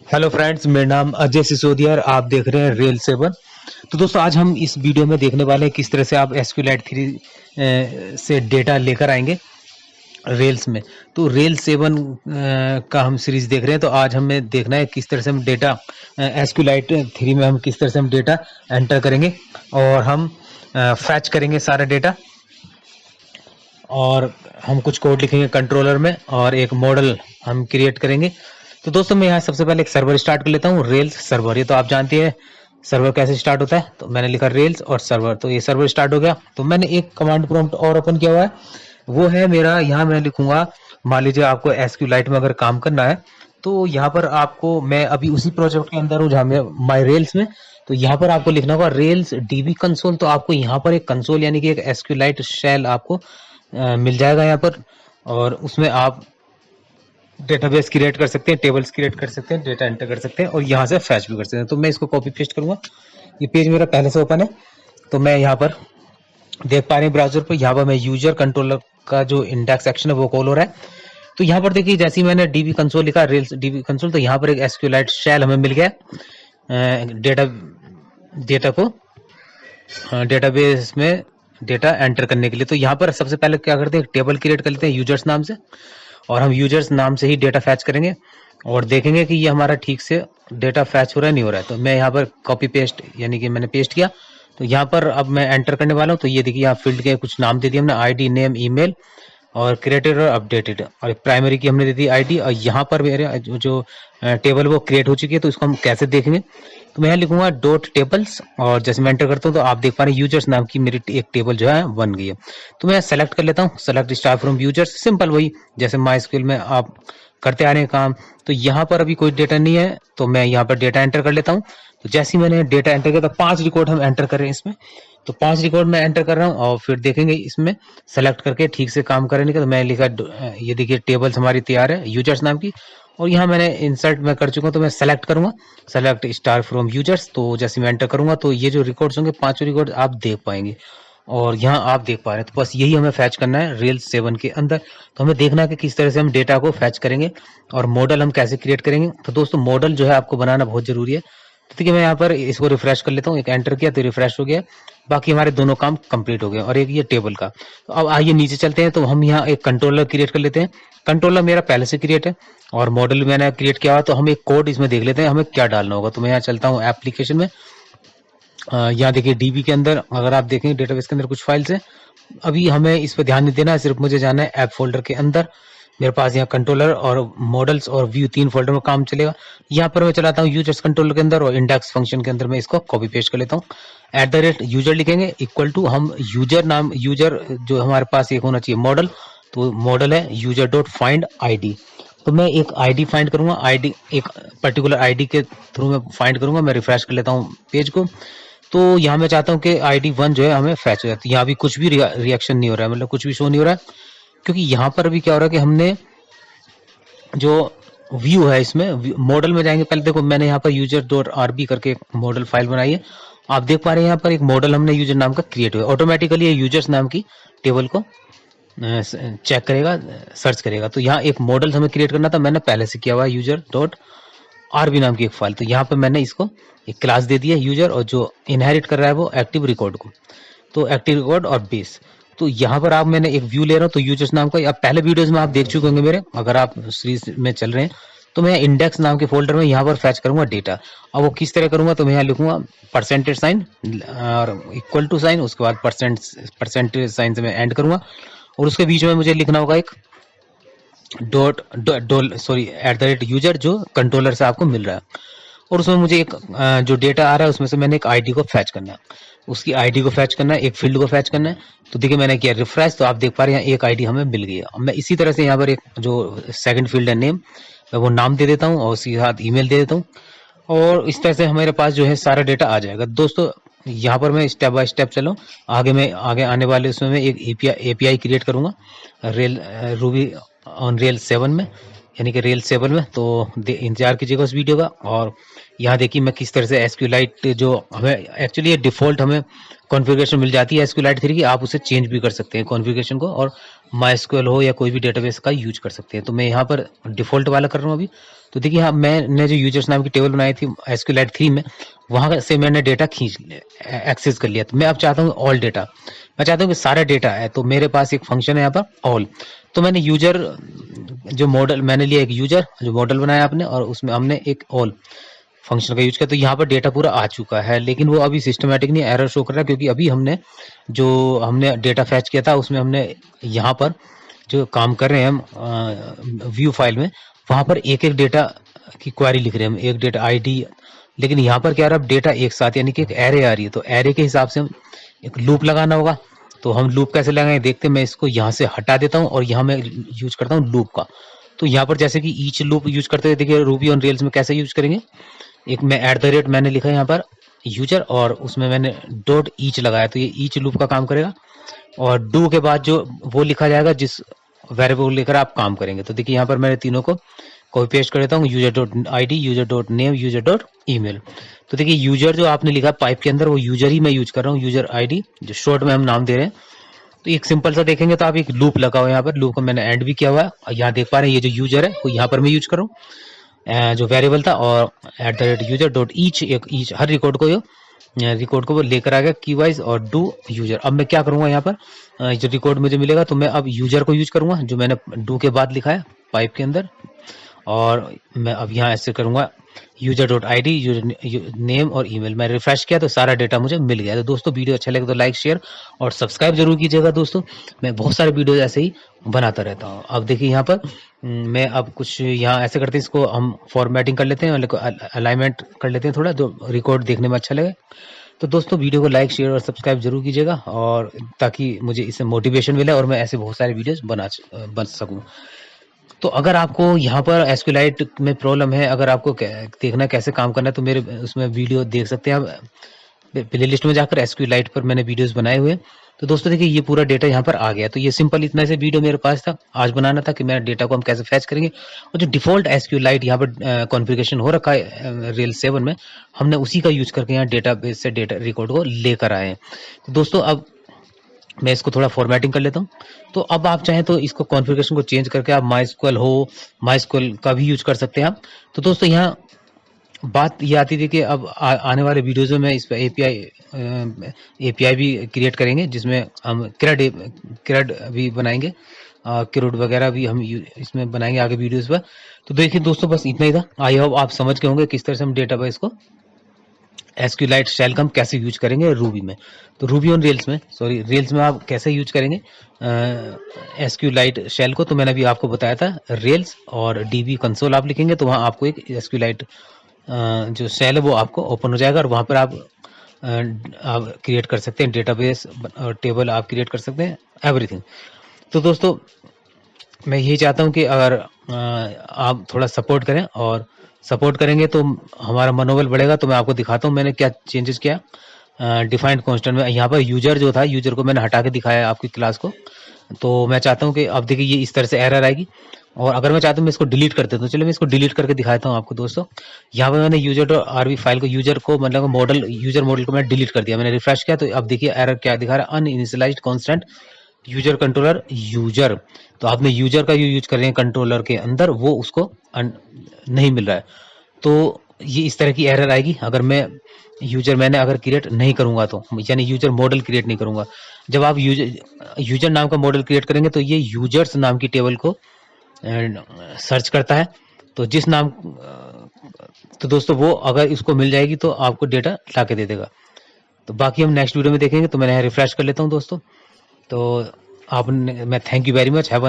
Hello friends, मेरा नाम अजय सिसोदिया और आप देख रहे हैं रेल 7। तो दोस्तों, आज हम इस वीडियो में देखने वाले हैं किस तरह से आप एसक्यूएलाइट 3 से डेटा लेकर आएंगे रेल्स में। तो रेल 7 का हम सीरीज देख रहे हैं। तो आज हमें देखना है किस तरह से हम डेटा एसक्यूएलाइट 3 में हम किस तरह से हम डेटा एंटर करेंगे और हम फैच करेंगे सारा डेटा, और हम कुछ कोड लिखेंगे कंट्रोलर में और एक मॉडल हम क्रिएट करेंगे। तो दोस्तों, मैं यहाँ सबसे पहले एक सर्वर स्टार्ट कर लेता हूँ, रेल्स सर्वर। ये तो आप जानते हैं सर्वर कैसे स्टार्ट होता है। तो मैंने लिखा रेल्स और सर्वर, तो ये सर्वर स्टार्ट हो गया। तो मैंने एक कमांड प्रॉम्प्ट और ओपन किया हुआ है, वो है मेरा, यहाँ मैं लिखूंगा, मान लीजिए आपको एसक्यूएलाइट में अगर काम करना है तो यहाँ पर आपको, मैं अभी उसी प्रोजेक्ट के अंदर हूँ जहाँ मैं माई रेल्स में। तो यहाँ पर आपको लिखना होगा रेल्स डीबी कंसोल। तो आपको यहाँ पर एक कंसोल यानी कि एक एसक्यूएलाइट शेल आपको मिल जाएगा यहाँ पर, और उसमें आप डेटाबेस क्रिएट कर सकते हैं, टेबल्स क्रिएट कर सकते हैं, डेटा एंटर कर सकते हैं और यहाँ से फैच भी कर सकते हैं। तो मैं इसको कॉपी पेस्ट करूंगा। ये पेज मेरा पहले से ओपन है, तो मैं यहाँ पर देख पा रहे हैं ब्राउजर पर, यहाँ पर मैं यूजर कंट्रोलर का जो इंडेक्स सेक्शन है वो कॉल हो रहा है। तो यहाँ पर देखिए, जैसे ही मैंने डीबी कंसोल लिखा, रेल्स डीबी कंसोल, तो यहाँ पर एक एसक्यूएलाइट शेल हमें मिल गया डेटा को डेटाबेस में डेटा एंटर करने के लिए। तो यहाँ पर सबसे पहले क्या करते हैं, एक टेबल क्रिएट कर लेते हैं यूजर्स नाम से, और हम यूजर्स नाम से ही डेटा फैच करेंगे और देखेंगे कि ये हमारा ठीक से डेटा फैच हो रहा है नहीं हो रहा है। तो मैं यहाँ पर कॉपी पेस्ट यानी कि मैंने पेस्ट किया। तो यहाँ पर अब मैं एंटर करने वाला हूँ। तो ये देखिए, यहाँ फील्ड के कुछ नाम दे दिए हमने, आईडी, नेम, ईमेल और क्रिएटेड और अपडेटेड, और प्राइमरी की हमने दे दी आईडी। और यहाँ पर मेरे जो टेबल वो क्रिएट हो चुकी है। तो इसको हम कैसे देखेंगे, तो मैं यहाँ लिखूंगा डॉट टेबल्स, और जैसे मैं एंटर करता हूँ तो आप देख पा रहे हैं यूजर्स नाम की मेरी एक टेबल जो है बन गई है। तो मैं सेलेक्ट कर लेता हूँ, select star from users, simple वही जैसे माइस्क्यूएल में आप करते आ रहे हैं काम। तो यहाँ पर अभी कोई डेटा नहीं है, तो मैं यहाँ पर डेटा एंटर कर लेता हूँ। तो जैसे ही मैंने डेटा एंटर किया, तो 5 रिकॉर्ड हम एंटर कर रहे हैं इसमें। तो 5 रिकॉर्ड मैं एंटर कर रहा हूँ और फिर देखेंगे इसमें सेलेक्ट करके ठीक से काम करने का। तो मैं लिखा, ये देखिए टेबल्स हमारी तैयार है यूजर्स नाम की, और यहाँ मैंने इंसर्ट में कर चुका हूँ। तो मैं सेलेक्ट करूंगा, सेलेक्ट स्टार फ्रॉम यूजर्स। तो जैसे मैं एंटर करूंगा तो ये जो रिकॉर्ड्स होंगे, 5 रिकॉर्ड आप देख पाएंगे, और यहाँ आप देख पा रहे हैं। तो बस यही हमें फैच करना है रेल 7 के अंदर। तो हमें देखना है कि किस तरह से हम डेटा को फैच करेंगे और मॉडल हम कैसे क्रिएट करेंगे। तो दोस्तों, मॉडल जो है आपको बनाना बहुत जरूरी है। तो देखिए, मैं यहाँ पर इसको रिफ्रेश कर लेता हूँ, एक एंटर किया तो रिफ्रेश हो गया। बाकी हमारे दोनों काम कंप्लीट हो गए, और एक ये टेबल का। तो अब आइए नीचे चलते हैं। तो हम यहाँ एक कंट्रोलर क्रिएट कर लेते हैं। कंट्रोलर मेरा पहले से क्रिएट है और मॉडल मैंने क्रिएट किया हुआ। तो हम एक कोड इसमें देख लेते हैं हमें क्या डालना होगा। तो मैं यहाँ चलता हूँ एप्लीकेशन में। यहाँ देखिए डीबी के अंदर अगर आप देखेंगे डेटाबेस के अंदर कुछ फाइल्स हैं। अभी हमें इस पर ध्यान नहीं देना है, सिर्फ मुझे जाना है ऐप फोल्डर के अंदर। मेरे पास यहाँ कंट्रोलर और मॉडल्स और व्यू 3 फोल्डर में काम चलेगा। यहाँ पर मैं चलाता हूँ यूजर्स कंट्रोलर के अंदर, और इंडेक्स फंक्शन के अंदर मैं इसको कॉपी पेस्ट कर लेता हूँ। @यूजर लिखेंगे, इक्वल टू हम यूजर नाम, यूजर जो हमारे पास एक होना चाहिए मॉडल, तो मॉडल है यूजर डॉट फाइंड आईडी। तो मैं एक आईडी फाइंड करूंगा, आईडी एक पर्टिकुलर आईडी के थ्रू मैं फाइंड करूंगा। मैं रिफ्रेश कर लेता हूँ पेज को। तो यहाँ मैं चाहता हूँ कि आईडी 1 जो है हमें फैच हो जाती है। यहाँ भी कुछ भी रिएक्शन नहीं हो रहा है, मतलब कुछ भी शो नहीं हो रहा है, क्योंकि यहाँ पर अभी क्या हो रहा है कि हमने जो व्यू है इसमें मॉडल में जाएंगे। पहले देखो, मैंने यहाँ पर यूजर डॉट आरबी करके एक मॉडल फाइल बनाई है। आप देख पा रहे हैं यहाँ पर एक मॉडल हमने यूजर नाम का क्रिएट हुआ, ऑटोमेटिकली ये यूजर्स नाम की टेबल को चेक करेगा, सर्च करेगा। तो यहाँ एक मॉडल हमें क्रिएट करना था, मैंने पहले से किया हुआ है यूजर डॉट आरबी नाम की एक फाइल। तो यहाँ पर मैंने इसको एक क्लास दे दिया यूजर, और जो इनहेरिट कर रहा है वो एक्टिव रिकॉर्ड को। तो एक्टिव रिकॉर्ड और बेस। तो यहाँ पर आप, मैंने एक व्यू ले रहा हूँ, तो यूजर्स नाम का, अब पहले वीडियोस में आप देख चुके होंगे मेरे, अगर आप सीरीज में चल रहे हैं। तो मैं इंडेक्स नाम के फोल्डर में यहाँ पर फैच करूंगा डेटा। अब वो किस तरह करूंगा, तो मैं यहाँ लिखूंगा परसेंटेज साइन और इक्वल टू साइन, उसके बाद परसेंटेज साइन से मैं एंड करूंगा, और उसके बीच में मुझे लिखना होगा एक @यूजर जो कंट्रोलर से आपको मिल रहा है। और उसमें मुझे एक जो डेटा आ रहा है उसमें से मैंने एक आईडी को फैच करना है, उसकी आईडी को फैच करना है, एक फील्ड को फैच करना है। तो देखिए, मैंने किया रिफ्रेश, तो आप देख पा रहे हैं एक आईडी हमें मिल गई है। अब मैं इसी तरह से यहाँ पर एक जो सेकंड फील्ड है नेम, मैं वो नाम दे देता हूँ और उसके साथ ईमेल दे देता हूँ, और इस तरह से हमारे पास जो है सारा डेटा आ जाएगा। दोस्तों, यहाँ पर मैं स्टेप बाय स्टेप चलूँ, आगे आने वाले उसमें मैं एक एपीआई क्रिएट करूंगा रेल रूबी ऑन रेल 7 में। यानी कि रेल 7 में। तो इंतजार कीजिएगा उस वीडियो का। और यहाँ देखिए मैं किस तरह से एसक्यूलाइट, जो हमें एक्चुअली ये डिफ़ॉल्ट हमें कॉन्फ़िगरेशन मिल जाती है एसक्यूलाइट 3 की, आप उसे चेंज भी कर सकते हैं कॉन्फ़िगरेशन को, और माइस्क्यूएल हो या कोई भी डेटाबेस का यूज कर सकते हैं। तो मैं यहाँ पर डिफ़ॉल्ट वाला कर रहा हूँ अभी। तो देखिए यहाँ मैंने जो यूजर्स नाम की टेबल बनाई थी एसक्यूलाइट 3 में, वहाँ से मैंने डेटा खींच एक्सेस कर लिया। तो मैं अब चाहता हूँ ऑल डेटा, मैं चाहता हूँ कि सारा डेटा है। तो मेरे पास एक फंक्शन है यहाँ पर ऑल। तो मैंने यूजर जो मॉडल मैंने लिया, एक यूजर जो मॉडल बनाया आपने, और उसमें हमने एक ऑल फंक्शन का यूज किया। तो यहाँ पर डेटा पूरा आ चुका है, लेकिन वो अभी सिस्टमैटिक नहीं एरर शो कर रहा है, क्योंकि अभी हमने डेटा फैच किया था उसमें हमने यहाँ पर जो काम कर रहे हैं हम व्यू फाइल में, वहाँ पर एक एक डेटा की क्वेरी लिख रहे हैं हम, एक डेटा आईडी। लेकिन यहाँ पर क्या आ रहा है, डेटा एक साथ, यानी कि एक एरे आ रही है। तो एरे के हिसाब से हम एक लूप लगाना होगा। तो हम लूप कैसे लगाएंगे देखते हैं। मैं इसको यहाँ से हटा देता हूँ और यहाँ मैं यूज करता हूँ लूप का। तो यहाँ पर जैसे कि ईच लूप यूज करते हुए देखिए रूबी ऑन रेल्स में कैसे यूज करेंगे। एक मैं @ मैंने लिखा है यहाँ पर यूजर, और उसमें मैंने डॉट ईच लगाया, तो ये ईच लूप का काम करेगा। और डू के बाद जो वो लिखा जाएगा जिस वेरिएबल को लेकर आप काम करेंगे। तो देखिए यहाँ पर मैंने तीनों को कॉपी पेस्ट कर देता हूँ, user dot I D, user dot name, user dot email. तो देखिए यूजर जो आपने लिखा पाइप के अंदर, वो यूजर ही मैं यूज कर रहा हूँ, यूजर आईडी जो शॉर्ट में हम नाम दे रहे हैं। तो एक सिंपल सा देखेंगे तो आप एक लूप लगा हुआ है यहाँ पर, लूप को मैंने एंड भी किया हुआ है। और यहाँ देख पा रहे हैं ये जो यूजर है वो यहाँ पर मैं यूज कर रहा हूँ जो वेरिएबल था, और @user डॉट ईच, एक ईच हर रिकॉर्ड को वो लेकर आ गया की वाइज, और डू यूजर। अब मैं क्या करूंगा यहाँ पर जो रिकॉर्ड मुझे मिलेगा, तो मैं अब यूजर को यूज करूंगा जो मैंने डू के बाद लिखा है पाइप के अंदर। और मैं अब यहाँ ऐसे करूंगा user dot I D, user name और ईमेल। मैं रिफ्रेश किया तो सारा डेटा मुझे मिल गया। तो दोस्तों वीडियो अच्छा लगे तो लाइक शेयर और सब्सक्राइब जरूर कीजिएगा दोस्तों। मैं बहुत सारे वीडियो ऐसे ही बनाता रहता हूँ। अब देखिए यहाँ पर मैं अब कुछ यहाँ ऐसे करते हैं, इसको हम फॉर्मेटिंग कर लेते हैं, अलाइनमेंट कर लेते हैं थोड़ा, जो रिकॉर्ड देखने में अच्छा लगे। तो दोस्तों वीडियो को लाइक शेयर और सब्सक्राइब जरूर कीजिएगा, और ताकि मुझे इससे मोटिवेशन मिले और मैं ऐसे बहुत सारे वीडियोस बन सकूं। तो अगर आपको यहाँ पर एसक्यूलाइट में प्रॉब्लम है, अगर आपको देखना है कैसे काम करना है, तो मेरे उसमें वीडियो देख सकते हैं आप प्ले लिस्ट में जाकर। एसक्यूलाइट पर मैंने वीडियोस बनाए हुए हैं। तो दोस्तों देखिए ये पूरा डेटा यहाँ पर आ गया। तो ये सिंपल इतना से वीडियो मेरे पास था, आज बनाना था कि मेरा डेटा को हम कैसे फैच करेंगे। और जो डिफॉल्ट एसक्यूलाइट यहाँ पर कॉन्फ़िगरेशन हो रखा है रेल 7 में, हमने उसी का यूज करके यहाँ डेटाबेस से डेटा रिकॉर्ड को लेकर आए हैं। तो दोस्तों अब मैं इसको थोड़ा फॉर्मेटिंग कर लेता हूँ। तो अब आप चाहें तो इसको कॉन्फ़िगरेशन को चेंज करके आप माइस्क्यूएल का भी यूज कर सकते हैं आप। तो दोस्तों यहाँ बात ये आती थी कि अब आने वाले वीडियोज़ में मैं इस पे एपीआई भी क्रिएट करेंगे, जिसमें हम क्रेड भी बनाएंगे, क्रूड वगैरह भी हम इसमें बनाएंगे आगे वीडियोस पर। तो देखिए दोस्तों बस इतना ही था। आई होप आप समझ गए होंगे किस तरह से हम डेटाबेस को एसक्यूलाइट शेल का हम कैसे यूज करेंगे रूबी में। तो रूबी ऑन रेल्स में आप कैसे यूज करेंगे एसक्यूलाइट शेल को, तो मैंने अभी आपको बताया था। रेल्स और डीबी कंसोल आप लिखेंगे तो वहाँ आपको एक एसक्यूलाइट जो शेल है वो आपको ओपन हो जाएगा, और वहाँ पर आप क्रिएट कर सकते हैं डेटाबेस और टेबल आप क्रिएट कर सकते हैं, एवरीथिंग। तो दोस्तों मैं यही चाहता हूँ कि अगर आप थोड़ा सपोर्ट करें, और सपोर्ट करेंगे तो हमारा मनोबल बढ़ेगा। तो मैं आपको दिखाता हूँ मैंने क्या चेंजेस किया डिफाइंड कांस्टेंट में। यहाँ पर यूजर जो था, यूजर को मैंने हटा के दिखाया आपकी क्लास को। तो मैं चाहता हूँ कि अब देखिए ये इस तरह से एरर आएगी, और अगर मैं चाहता हूँ मैं इसको डिलीट कर देता हूँ। चलिए मैं इसको डिलीट करके दिखाता हूँ आपको दोस्तों। यहाँ पर मैंने यूजर.rb फाइल को यूजर मॉडल को मैंने डिलीट कर दिया। मैंने रिफ्रेश किया तो अब देखिए एरर क्या दिखा रहा है, अनइनिशियलाइज्ड कांस्टेंट यूजर कंट्रोलर यूजर। तो आपने यूजर का यूज कर रहे हैं कंट्रोलर के अंदर, वो उसको नहीं मिल रहा है। तो ये इस तरह की एरर आएगी अगर मैंने अगर क्रिएट नहीं करूंगा, तो यानी यूजर मॉडल क्रिएट नहीं करूंगा। जब आप यूजर नाम का मॉडल क्रिएट करेंगे तो ये यूजर्स नाम की टेबल को सर्च करता है। तो जिस नाम तो दोस्तों वो अगर इसको मिल जाएगी तो आपको डेटा ला के दे देगा। तो बाकी हम नेक्स्ट वीडियो में देखेंगे। तो मैंने रिफ्रेश कर लेता हूँ दोस्तों। तो आपने मैं thank you very much, have a